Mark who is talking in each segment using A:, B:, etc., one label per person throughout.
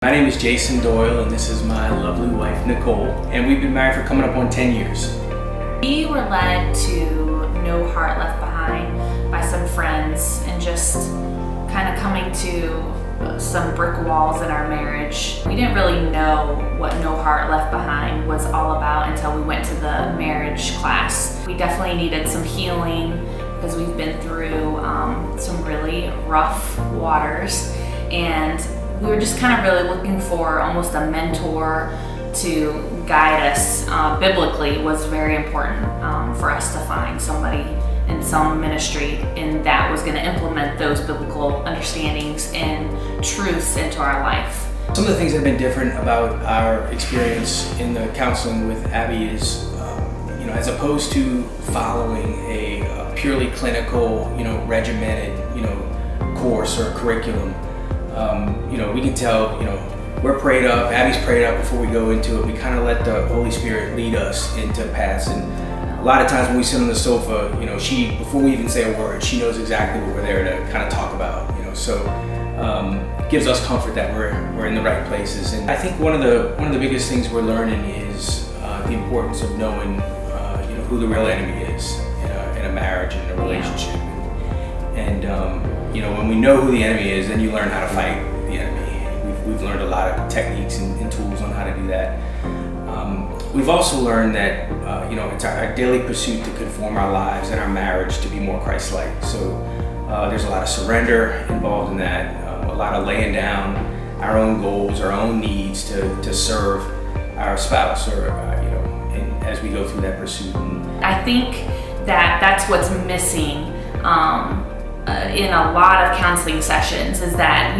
A: My name is Jason Doyle, and this is my lovely wife, Nicole, and we've been married for coming up on 10 years.
B: We were led to No Heart Left Behind by some friends and just kind of coming to some brick walls in our marriage. We didn't really know what No Heart Left Behind was all about until we went to the marriage class. We definitely needed some healing because we've been through some really rough waters, and we were just kind of really looking for almost a mentor to guide us. Biblically was very important for us to find somebody in some ministry, and that was going to implement those biblical understandings and truths into our life.
A: Some of the things that have been different about our experience in the counseling with Abby is, as opposed to following a purely clinical, regimented, course or curriculum, we can tell, we're prayed up, Abby's prayed up before we go into it. We kind of let the Holy Spirit lead us into paths. And a lot of times when we sit on the sofa, she, before we even say a word, she knows exactly what we're there to kind of talk about, so gives us comfort that we're in the right places. And I think one of the biggest things we're learning is the importance of knowing, who the real enemy is in a marriage and a relationship. And when we know who the enemy is, then you learn how to fight the enemy. We've learned a lot of techniques and tools on how to do that. We've also learned that it's our daily pursuit to conform our lives and our marriage to be more Christ-like. So there's a lot of surrender involved in that, a lot of laying down our own goals, our own needs to serve our spouse, or as we go through that pursuit.
B: I think that's what's missing in a lot of counseling sessions, is that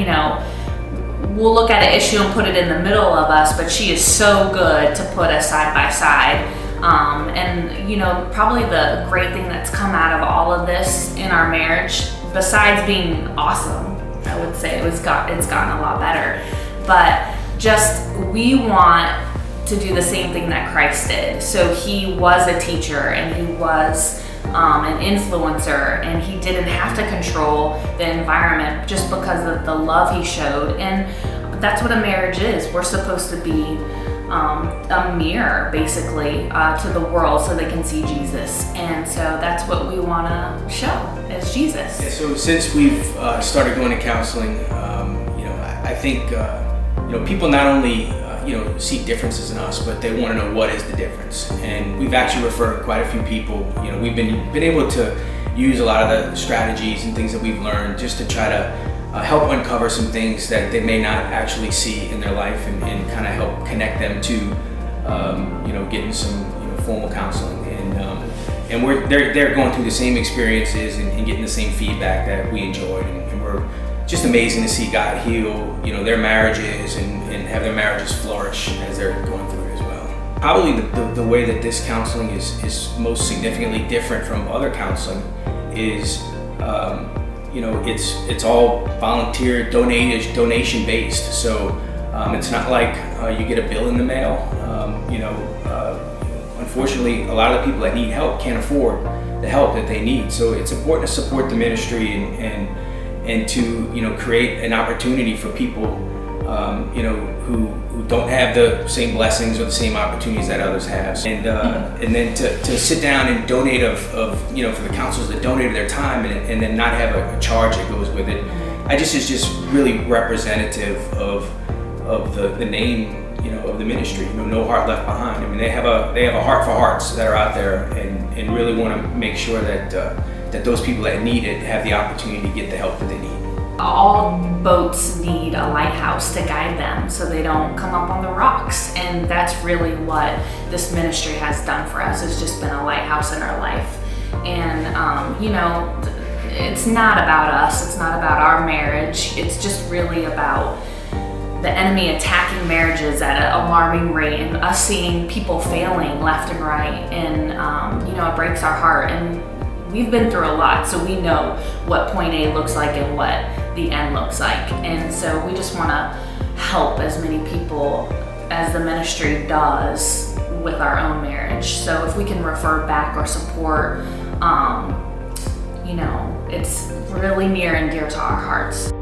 B: we'll look at an issue and put it in the middle of us, but she is so good to put us side by side. And probably the great thing that's come out of all of this in our marriage, besides being awesome, I would say it's gotten a lot better, but just we want to do the same thing that Christ did. So he was a teacher, and he was an influencer, and he didn't have to control the environment just because of the love he showed. And that's what a marriage is. We're supposed to be a mirror, basically, to the world so they can see Jesus. And so that's what we want to show, as Jesus.
A: Yeah, so since we've started going to counseling, I think people not only see differences in us, but they want to know what is the difference. And we've actually referred quite a few people. We've been able to use a lot of the strategies and things that we've learned just to try to help uncover some things that they may not actually see in their life, and kind of help connect them to getting some formal counseling. And they're going through the same experiences and getting the same feedback that we enjoyed, and we're just amazing to see God heal their marriages and have their marriages flourish as they're going through it as well. Probably the way that this counseling is most significantly different from other counseling is it's all volunteer donation based. So it's not like you get a bill in the mail. Unfortunately, a lot of the people that need help can't afford the help that they need. So it's important to support the ministry and to create an opportunity for people who don't have the same blessings or the same opportunities that others have, and then to sit down and donate for the counselors that donated their time, and then not have a charge that goes with it. It's just really representative of the name of the ministry. No Heart Left Behind. I mean, they have a heart for hearts that are out there, and really want to make sure that those people that need it have the opportunity to get the help that they need.
B: All boats need a lighthouse to guide them so they don't come up on the rocks. And that's really what this ministry has done for us. It's just been a lighthouse in our life. And, it's not about us. It's not about our marriage. It's just really about the enemy attacking marriages at an alarming rate, and us seeing people failing left and right. And, it breaks our heart. And we've been through a lot, so we know what point A looks like and what the end looks like. And so we just want to help as many people as the ministry does with our own marriage. So if we can refer back or support, it's really near and dear to our hearts.